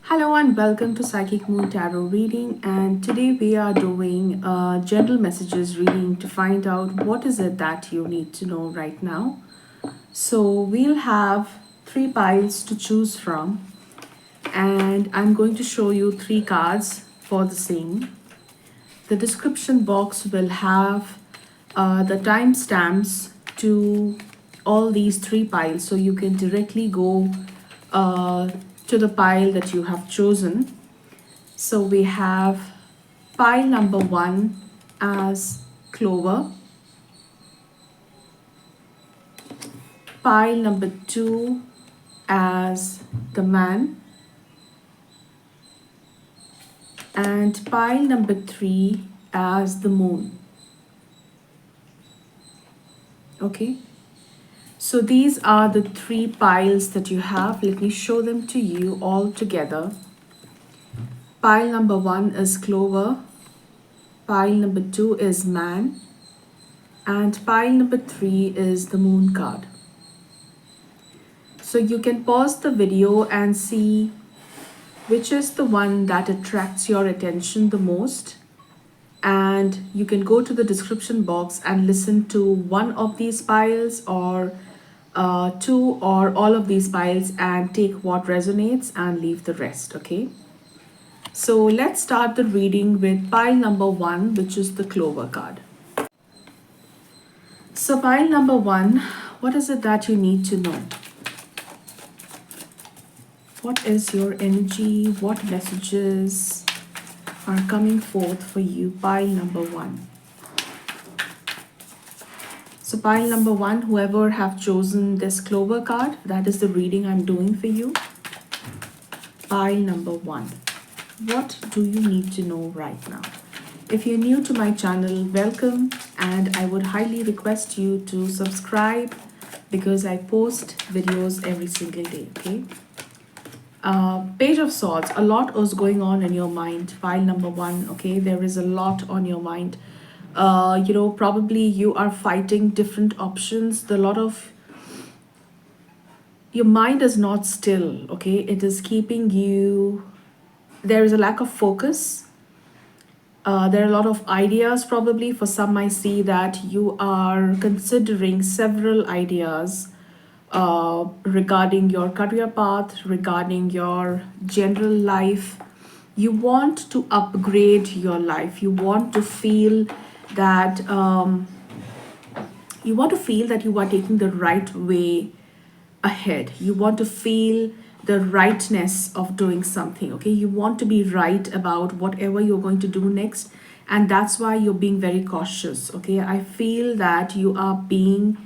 Hello and welcome to Psychic Moon Tarot reading, and today we are doing general messages reading to find out what is it that you need to know right now. So we'll have three piles to choose from, and I'm going to show you three cards for the same. The description box will have the timestamps to all these three piles, so you can directly go uh, to the pile that you have chosen. So we have pile number one as Clover, pile number two as the Man, and pile number three as the Moon. Okay, so these are the three piles that you have. Let me show them to you all together. Pile number one is Clover, pile number two is Man, and pile number three is the Moon card. So you can pause the video and see which is the one that attracts your attention the most. And you can go to the description box and listen to one of these piles or two or all of these piles and take what resonates and leave the rest, okay? So let's start the reading with pile number one, which is the Clover card. So pile number one, what is it that you need to know? What is your energy? What messages are coming forth for you? Pile number one. So pile number one, whoever have chosen this Clover card, that is the reading I'm doing for you. Pile number one. What do you need to know right now? If you're new to my channel, welcome, and I would highly request you to subscribe because I post videos every single day, okay? Page of Swords, a lot is going on in your mind. Pile number one, okay? There is a lot on your mind. Probably you are fighting different options. Your mind is not still, okay? It is keeping you, there is a lack of focus. There are a lot of ideas probably. For some, I see that you are considering several ideas regarding your career path, regarding your general life. You want to upgrade your life. You want to feel that you are taking the right way ahead. You want to feel the rightness of doing something, okay? You want to be right about whatever you're going to do next, and that's why you're being very cautious, okay? I feel that you are being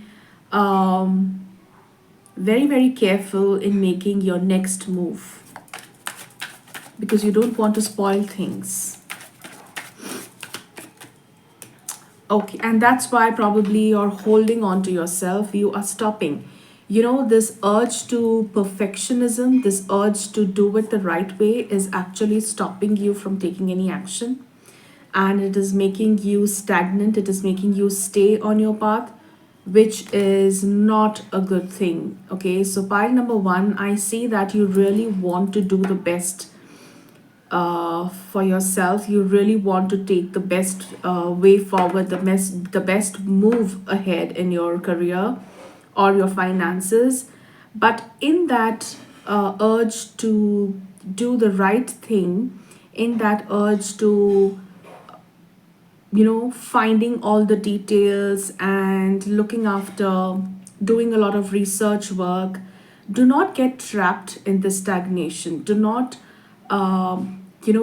very, very careful in making your next move because you don't want to spoil things. Okay, and that's why probably you're holding on to yourself. You are stopping. This urge to perfectionism, this urge to do it the right way is actually stopping you from taking any action. And it is making you stagnant. It is making you stay on your path, which is not a good thing. Okay, so pile number one, I see that you really want to do the best for yourself. You really want to take the best way forward, the best move ahead in your career or your finances. But in that urge to do the right thing, in that urge to finding all the details and looking after, doing a lot of research work, do not get trapped in this stagnation. Do not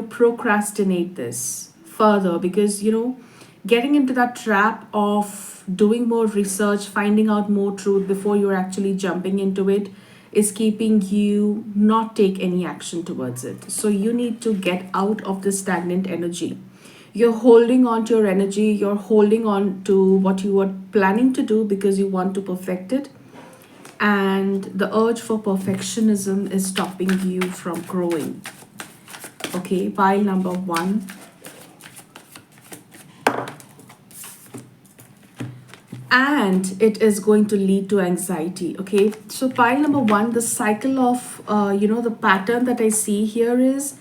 procrastinate this further, because getting into that trap of doing more research, finding out more truth before you're actually jumping into it is keeping you not take any action towards it. So you need to get out of this stagnant energy. You're holding on to your energy, you're holding on to what you were planning to do because you want to perfect it, and the urge for perfectionism is stopping you from growing. Okay, pile number one. and it is going to lead to anxiety. Okay, so pile number one, the cycle of the pattern that I see here is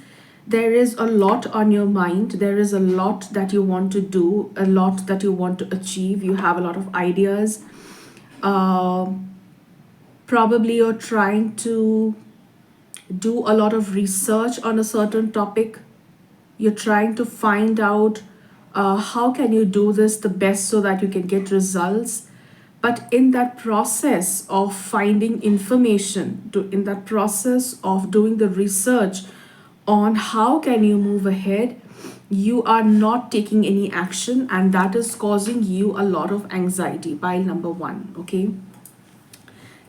there is a lot on your mind, there is a lot that you want to do, a lot that you want to achieve, you have a lot of ideas. uh, Probably you're trying to do a lot of research on a certain topic. You're trying to find out how can you do this the best so that you can get results. But in that process of finding information, in that process of doing the research on how can you move ahead, you are not taking any action, and that is causing you a lot of anxiety. Pile number one. Okay,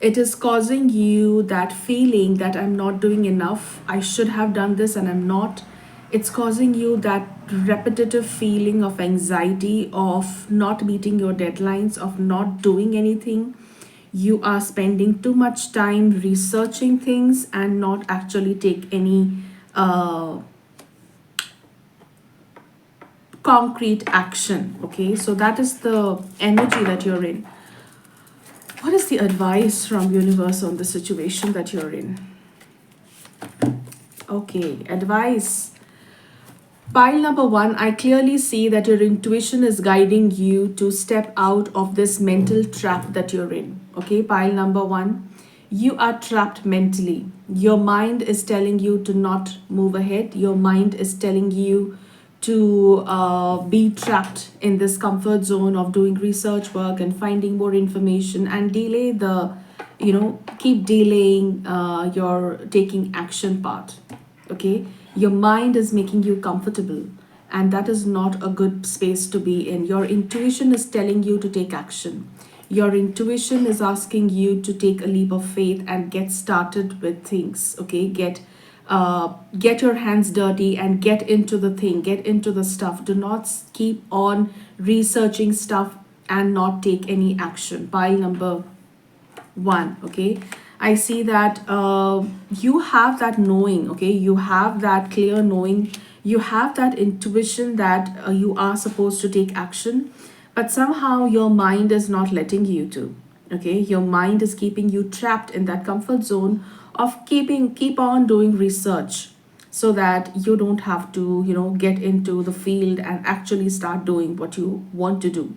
it is causing you that feeling that I'm not doing enough, I should have done this and I'm not. It's causing you that repetitive feeling of anxiety, of not meeting your deadlines, of not doing anything. You are spending too much time researching things and not actually take any uh, concrete action. Okay, so that is the energy that you're in. What is the advice from universe on the situation that you're in? Okay, advice. Pile number one, I clearly see that your intuition is guiding you to step out of this mental trap that you're in. Okay, pile number one, you are trapped mentally. Your mind is telling you to not move ahead. Your mind is telling you to be trapped in this comfort zone of doing research work and finding more information and delay the, keep delaying your taking action part. Okay, your mind is making you comfortable, and that is not a good space to be in. Your intuition is telling you to take action. Your intuition is asking you to take a leap of faith and get started with things. Okay, get your hands dirty and get into the thing, get into the stuff. Do not keep on researching stuff and not take any action. Pile number one. Okay, I see that you have that knowing. Okay, you have that clear knowing, you have that intuition that you are supposed to take action, but somehow your mind is not letting you to. Okay, your mind is keeping you trapped in that comfort zone of keep on doing research, so that you don't have to get into the field and actually start doing what you want to do.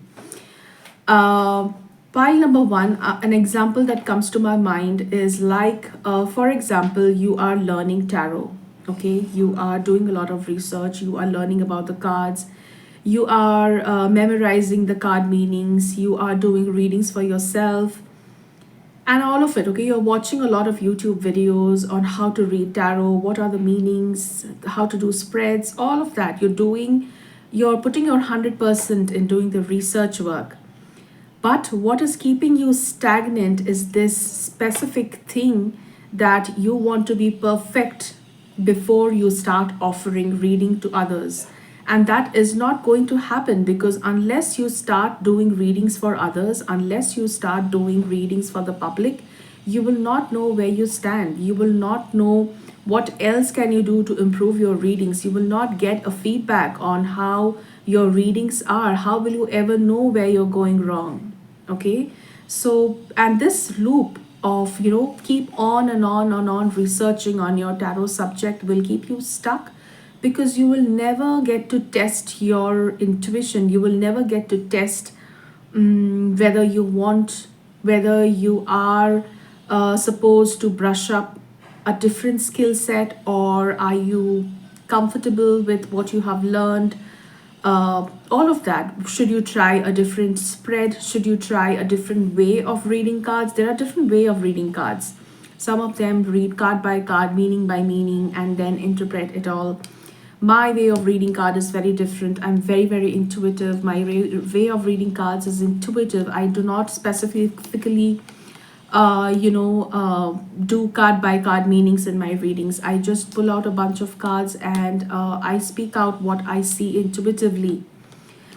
uh, Pile number one, an example that comes to my mind is like, for example, you are learning tarot. Okay, you are doing a lot of research, you are learning about the cards, you are memorizing the card meanings, you are doing readings for yourself, and all of it. Okay, you're watching a lot of YouTube videos on how to read tarot, what are the meanings, how to do spreads, all of that. You're putting your 100% in doing the research work. But what is keeping you stagnant is this specific thing that you want to be perfect before you start offering reading to others. And that is not going to happen, because unless you start doing readings for others, unless you start doing readings for the public, you will not know where you stand. You will not know what else can you do to improve your readings. You will not get a feedback on how your readings are. How will you ever know where you're going wrong? Okay, so, and this loop of keep on and on and on researching on your tarot subject will keep you stuck, because you will never get to test your intuition. You will never get to test whether you are supposed to brush up a different skill set, or are you comfortable with what you have learned. All of that. Should you try a different spread? Should you try a different way of reading cards? There are different way of reading cards. Some of them read card by card, meaning by meaning, and then interpret it all. My way of reading card is very different. I'm very, very intuitive. My way of reading cards is intuitive. I do not specifically do card by card meanings in my readings. I just pull out a bunch of cards and I speak out what I see intuitively.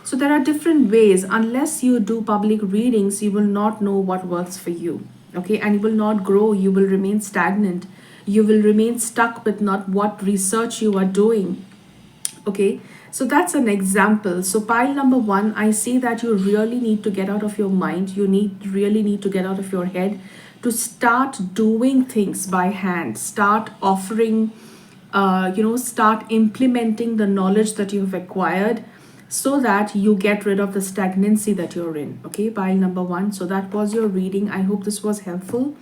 So there are different ways. Unless you do public readings, you will not know what works for you. Okay, and you will not grow. You will remain stagnant. You will remain stuck with not what research you are doing. Okay, so that's an example. So pile number one, I see that you really need to get out of your mind. You really need to get out of your head to start doing things by hand. Start offering, start implementing the knowledge that you've acquired, so that you get rid of the stagnancy that you're in. Okay, pile number one. So that was your reading. I hope this was helpful.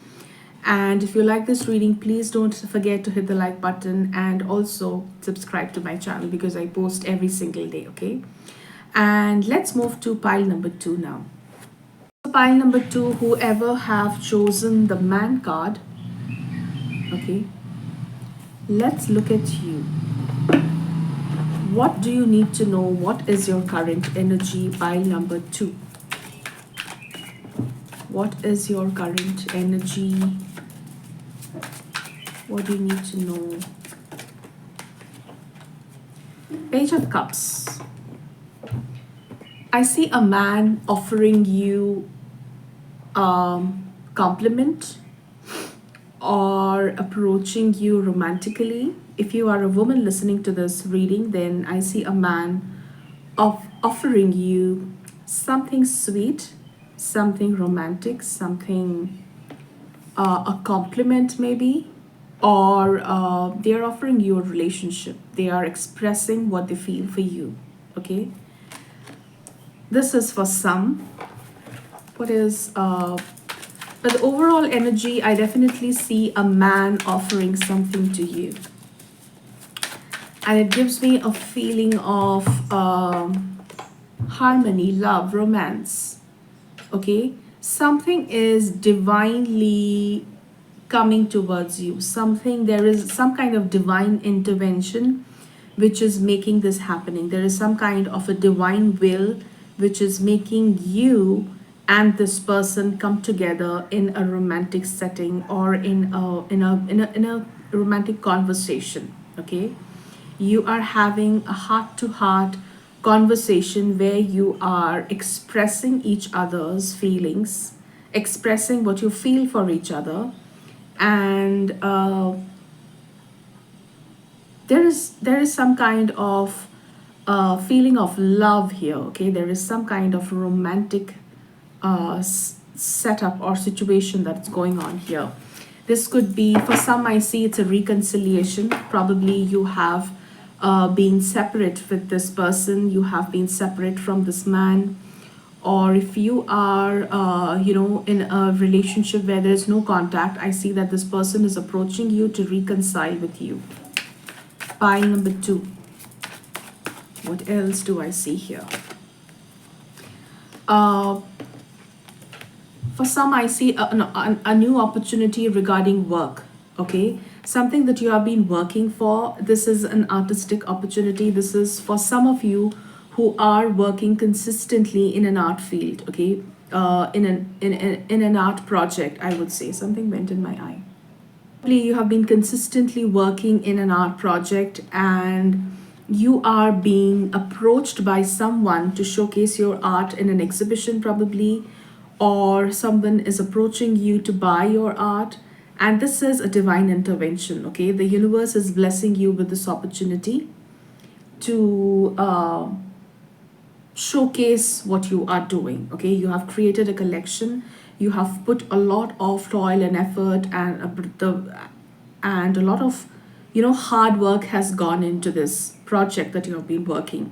And if you like this reading, please don't forget to hit the like button and also subscribe to my channel, because I post every single day. Okay, and let's move to pile number two now. So pile number two, whoever have chosen the man card, okay, let's look at you. What do you need to know? What is your current energy? Pile number two. What is your current energy? What do you need to know? Page of Cups. I see a man offering you compliment or approaching you romantically. If you are a woman listening to this reading, then I see a man offering you something sweet, something romantic, something, a compliment maybe, or they are offering you a relationship. They are expressing what they feel for you. Okay, this is for some. What is but the overall energy, I definitely see a man offering something to you, and it gives me a feeling of harmony, love, romance. Okay, something is divinely coming towards you. Something, there is some kind of divine intervention which is making this happening. There is some kind of a divine will which is making you and this person come together in a romantic setting, or in a romantic conversation. Okay, you are having a heart to heart conversation where you are expressing each other's feelings, expressing what you feel for each other, and there is some kind of feeling of love here. Okay, there is some kind of romantic setup or situation that's going on here. This could be, for some, I see it's a reconciliation. Probably you have been separate with this person, you have been separate from this man, or if you are in a relationship where there's no contact, I see that this person is approaching you to reconcile with you. Pile number two. What else do I see here? For some, I see a new opportunity regarding work. Okay, something that you have been working for. This is an artistic opportunity. This is for some of you who are working consistently in an art field. Okay, in an art project, I would say. Something went in my eye. Probably you have been consistently working in an art project, and you are being approached by someone to showcase your art in an exhibition, probably, or someone is approaching you to buy your art. And this is a divine intervention. Okay, the universe is blessing you with this opportunity to showcase what you are doing. Okay, you have created a collection, you have put a lot of toil and effort, and a lot of hard work has gone into this project that you have been working,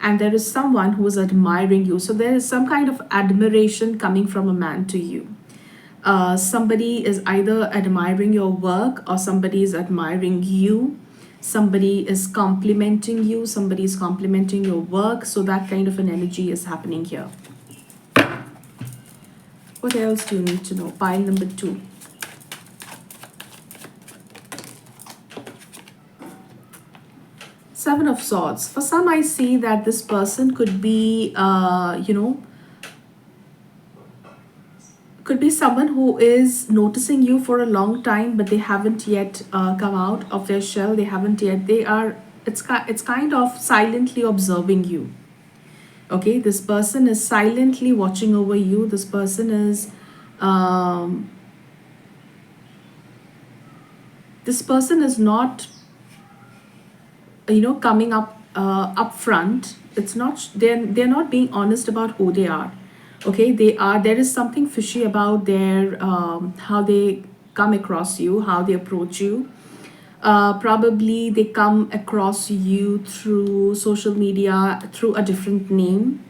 and there is someone who is admiring you. So there is some kind of admiration coming from a man to you. Somebody is either admiring your work, or somebody is admiring you. Somebody is complimenting you, somebody is complimenting your work. So that kind of an energy is happening here. What else do you need to know? Pile number two. Seven of Swords. For some, I see that this person could be, could be someone who is noticing you for a long time, but they haven't yet come out of their shell. They haven't yet. They are. It's kind of silently observing you. Okay, this person is silently watching over you. This person is. This person is not coming up upfront. It's not, they're not being honest about who they are. Okay, they are, there is something fishy about their how they come across you, how they approach you. Probably they come across you through social media through a different name.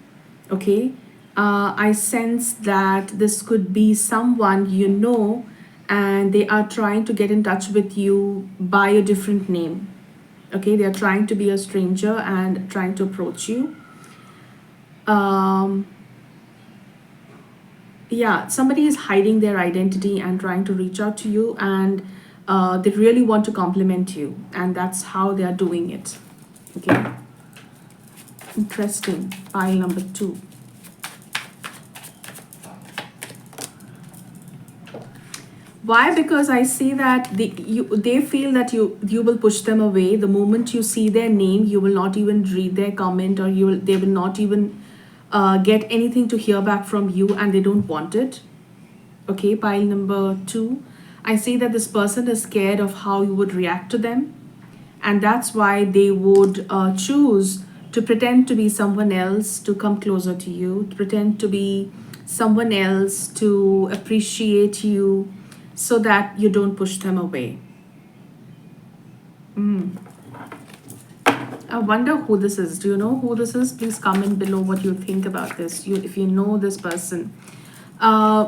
Okay, I sense that this could be someone you know, and they are trying to get in touch with you by a different name. Okay, they are trying to be a stranger and trying to approach you. um, yeah, somebody is hiding their identity and trying to reach out to you, and they really want to compliment you, and that's how they are doing it. Okay, interesting. Pile number 2. Why? Because I see that they feel that you will push them away the moment you see their name. You will not even read their comment, or they will not even get anything to hear back from you, and they don't want it. Okay, pile number 2. I see that this person is scared of how you would react to them, and that's why they would choose to pretend to be someone else to come closer to you, to pretend to be someone else to appreciate you, so that you don't push them away. I wonder who this is. Do you know who this is? Please comment below what you think about this. If you know this person,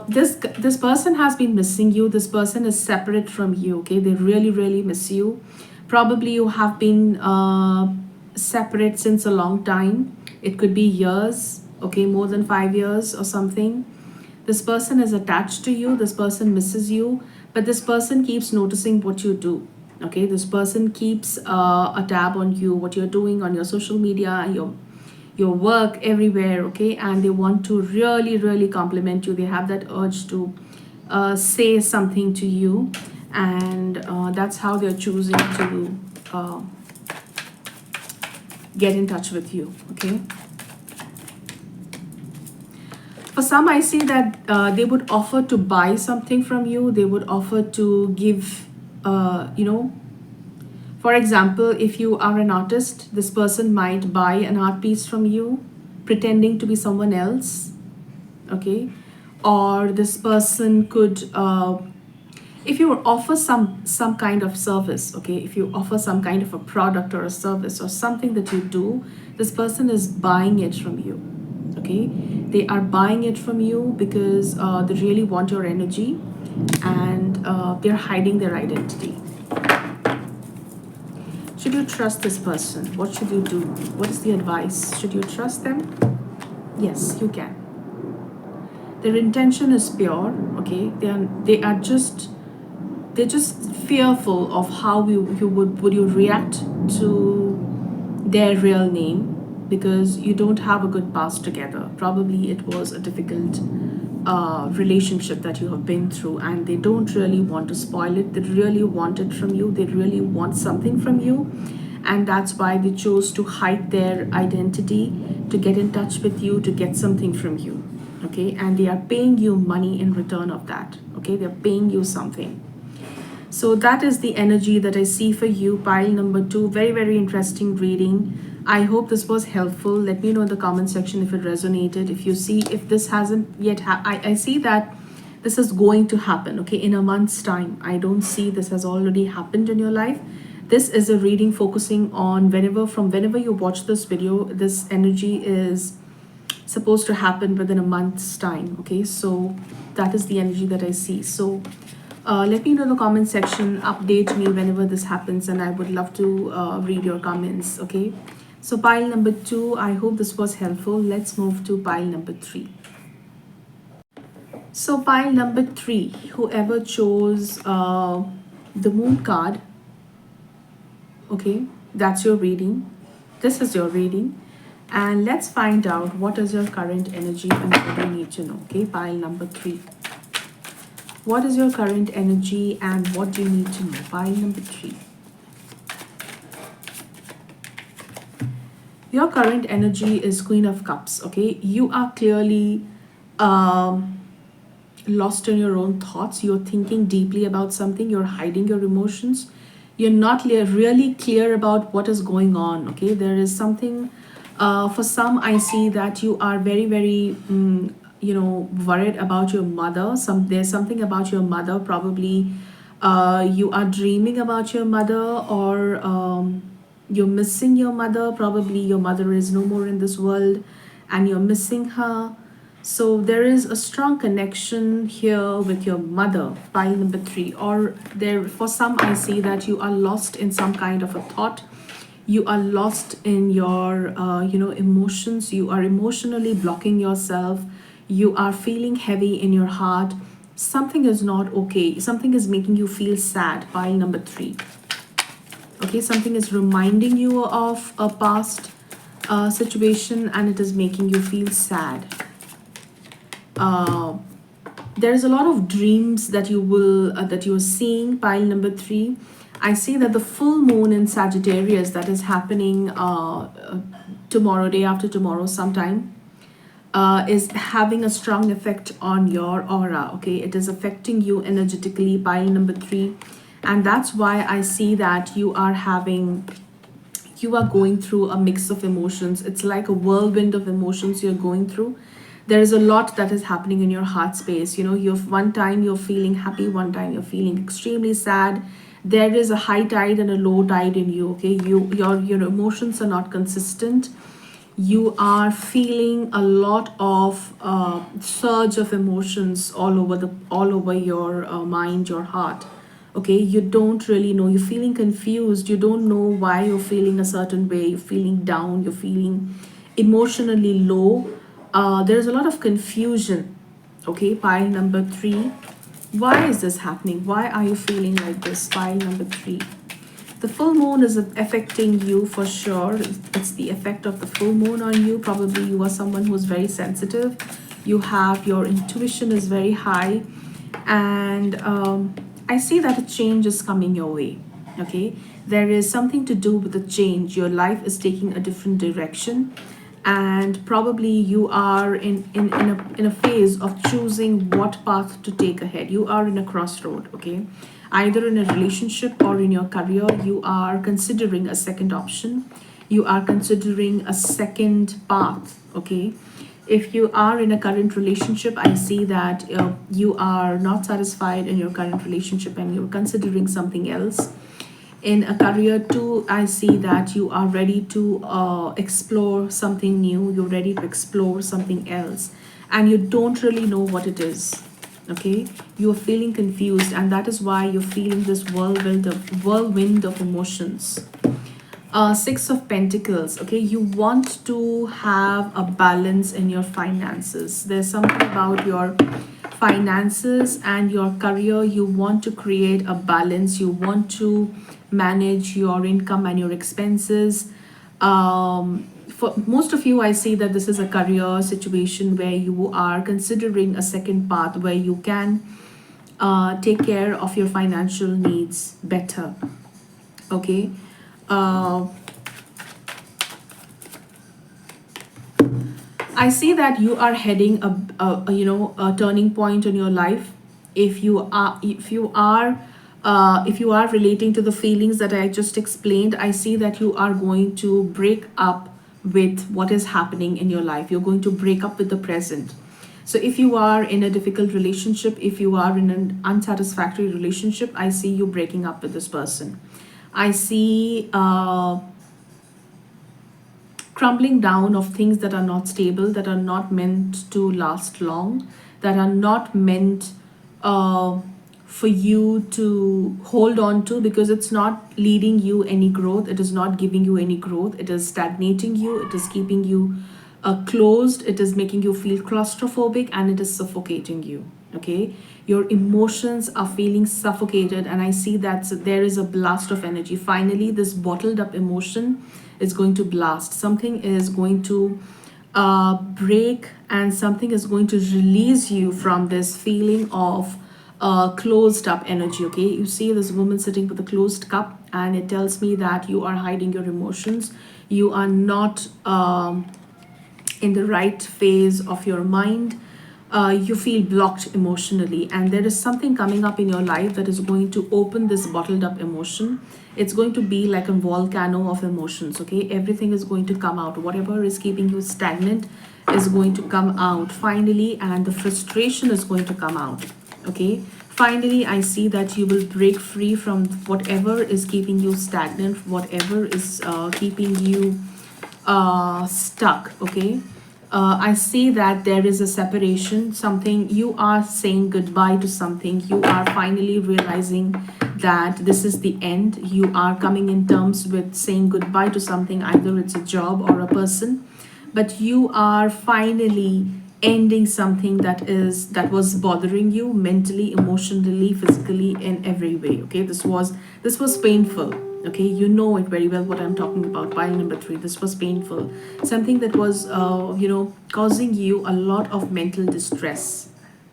this person has been missing you. This person is separate from you. Okay, they really miss you. Probably you have been separate since a long time. It could be years. Okay, more than 5 years or something. This person is attached to you. This person misses you, but this person keeps noticing what you do. Okay, this person keeps a tab on you, what you're doing on your social media, your work, everywhere. Okay, and they want to really compliment you. They have that urge to say something to you, and that's how they're choosing to get in touch with you. Okay, for some, I see that they would offer to buy something from you. They would offer to give, for example, if you are an artist, this person might buy an art piece from you, pretending to be someone else. Okay, or this person could, if you offer some kind of service. Okay, if you offer some kind of a product or a service or something that you do, this person is buying it from you. Okay, they are buying it from you because they really want your energy, and they're hiding their identity. Should you trust this person? What should you do? What is the advice? Should you trust them? Yes, you can. Their intention is pure. Okay, they are just, they're just fearful of how you would you react to their real name, because you don't have a good past together. Probably it was a difficult relationship that you have been through, and they don't really want to spoil it. They really want it from you. They really want something from you, and that's why they chose to hide their identity, to get in touch with you, to get something from you. Okay, and they are paying you money in return of that. Okay, they're paying you something. So that is the energy that I see for you, pile number 2. Very interesting reading. I hope this was helpful. Let me know in the comment section if it resonated. If you see, if this hasn't yet, I see that this is going to happen, okay, in a month's time. I don't see this has already happened in your life. This is a reading focusing on whenever you watch this video, this energy is supposed to happen within a month's time. Okay, so that is the energy that I see. So let me know in the comment section, update me whenever this happens, and I would love to read your comments. Okay, so pile number 2, I hope this was helpful. Let's move to pile number 3. So pile number 3, whoever chose the moon card, okay, that's your reading. This is your reading, and let's find out what is your current energy and what do you need to know. Okay, pile number 3. What is your current energy and what do you need to know? Pile number 3. Your current energy is Queen of Cups. Okay, you are clearly lost in your own thoughts. You're thinking deeply about something. You're hiding your emotions. you're not really clear about what is going on. Okay, there is something, for some I see that you are very very worried about your mother. There's something about your mother, probably you are dreaming about your mother, or you're missing your mother. Probably your mother is no more in this world and you're missing her. So there is a strong connection here with your mother, pile number 3. Or there, for some, I see that you are lost in some kind of a thought. You are lost in your, emotions. You are emotionally blocking yourself. You are feeling heavy in your heart. Something is not okay. Something is making you feel sad, pile number 3. Okay, something is reminding you of a past situation, and it is making you feel sad. uh, there's a lot of dreams that you're seeing, pile number 3. I see that the full moon in Sagittarius that is happening tomorrow, day after tomorrow sometime, is having a strong effect on your aura. Okay, it is affecting you energetically, pile number 3. And that's why I see that you are going through a mix of emotions. It's like a whirlwind of emotions you're going through. There is a lot that is happening in your heart space. You're one time you're feeling happy, one time you're feeling extremely sad. There is a high tide and a low tide in you. Okay, your emotions are not consistent. You are feeling a lot of surge of emotions all over your mind, your heart. Okay, you don't really know, you're feeling confused, you don't know why you're feeling a certain way, you're feeling down, you're feeling emotionally low. There's a lot of confusion. Okay, pile number 3. Why is this happening? Why are you feeling like this, pile number 3? The full moon is affecting you for sure. It's the effect of the full moon on you. Probably you are someone who is very sensitive. Your intuition is very high. And I see that a change is coming your way. Okay, there is something to do with the change. Your life is taking a different direction. And probably you are in a phase of choosing what path to take ahead. You are in a crossroad. Okay, either in a relationship or in your career, you are considering a second option. You are considering a second path. Okay, if you are in a current relationship, I see that you are not satisfied in your current relationship and you're considering something else. In a career too, I see that you are ready to explore something new. You're ready to explore something else, and you don't really know what it is. Okay, you're feeling confused, and that is why you're feeling this whirlwind of emotions. 6 of Pentacles. Okay, you want to have a balance in your finances. There's something about your finances and your career. You want to create a balance. You want to manage your income and your expenses. For most of you, I see that this is a career situation where you are considering a second path where you can take care of your financial needs better. Okay. uh, I see that you are heading a turning point in your life. If you are relating to the feelings that I just explained, I see that you are going to break up with what is happening in your life. You're going to break up with the present. So if you are in a difficult relationship, if you are in an unsatisfactory relationship, I see you breaking up with this person. I see crumbling down of things that are not stable, that are not meant to last long, that are not meant uh, for you to hold on to, because it's not leading you any growth. It is not giving you any growth. It is stagnating you. It is keeping you closed. It is making you feel claustrophobic, and it is suffocating you. Okay, your emotions are feeling suffocated, and I see that there is a blast of energy. Finally, this bottled up emotion is going to blast. Something is going to break, and something is going to release you from this feeling of closed up energy. Okay, you see this woman sitting with a closed cup, and it tells me that you are hiding your emotions. You are not in the right phase of your mind. You feel blocked emotionally, and there is something coming up in your life that is going to open this bottled up emotion. It's going to be like a volcano of emotions, okay? Everything is going to come out. Whatever is keeping you stagnant is going to come out finally, and the frustration is going to come out, okay? Finally, I see that you will break free from whatever is keeping you stagnant, whatever is keeping you stuck, okay? I see that there is a separation, something you are saying goodbye to something. You are finally realizing that this is the end. You are coming in terms with saying goodbye to something, either it's a job or a person, but you are finally ending something that was bothering you mentally, emotionally, physically, in every way, okay? This was painful, okay? You know it very well what I'm talking about. Pile number 3, this was painful, something that was causing you a lot of mental distress,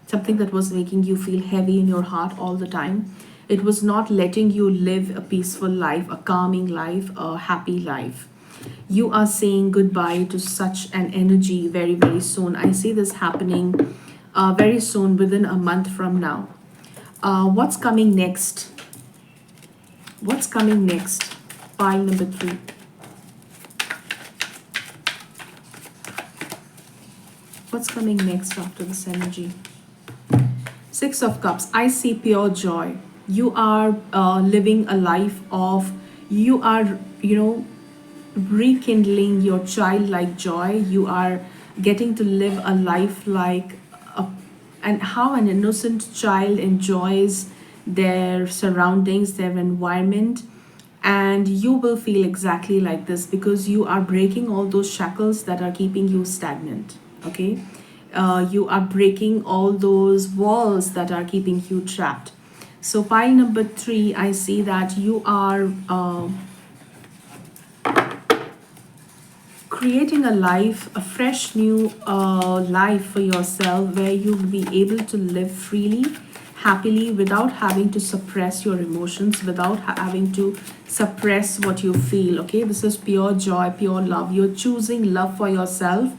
something that was making you feel heavy in your heart all the time. It was not letting you live a peaceful life, a calming life, a happy life. You are saying goodbye to such an energy very, very soon. I see this happening very soon, within a month from now. What's coming next? What's coming next? Pile number 3. What's coming next after this energy? 6 of Cups. I see pure joy. You are living a life of, you are, rekindling your childlike joy. You are getting to live a life like a, and how an innocent child enjoys their surroundings, their environment. And you will feel exactly like this because you are breaking all those shackles that are keeping you stagnant, okay? You are breaking all those walls that are keeping you trapped. So pile number 3, I see that you are creating a life, a fresh new life for yourself, where you'll be able to live freely, happily, without having to suppress your emotions, without having to suppress what you feel, okay? This is pure joy, pure love. You're choosing love for yourself.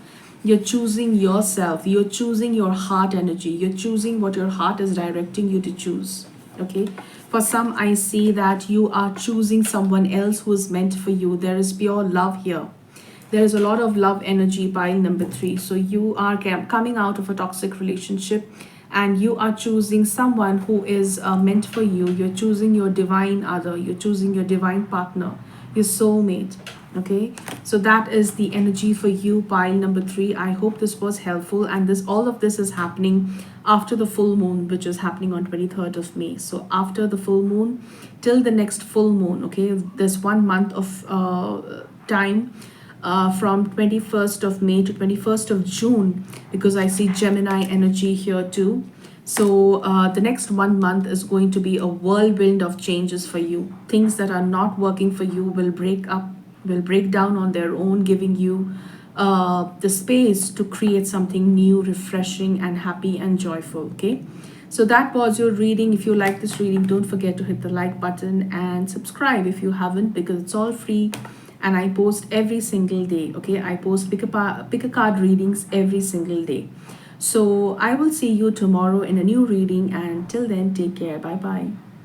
You're choosing yourself. You're choosing your heart energy. You're choosing what your heart is directing you to choose, okay? For some, I see that you are choosing someone else who is meant for you. There is pure love here. There is a lot of love energy. Pile number 3. So you are coming out of a toxic relationship, and you are choosing someone who is meant for you. You're choosing your divine other. You're choosing your divine partner, your soulmate, okay? So that is the energy for you, pile number 3. I hope this was helpful, and all of this is happening after the full moon, which is happening on 23rd of May. So after the full moon till the next full moon, okay, there's 1 month of time, from 21st of May to 21st of June, because I see Gemini energy here too. So the next 1 month is going to be a whirlwind of changes for you. Things that are not working for you will break down on their own, giving you the space to create something new, refreshing, and happy and joyful, okay? So that was your reading. If you like this reading, don't forget to hit the like button and subscribe if you haven't, because it's all free and I post every single day, okay? I post pick a card readings every single day. So I will see you tomorrow in a new reading, and till then, take care. Bye bye.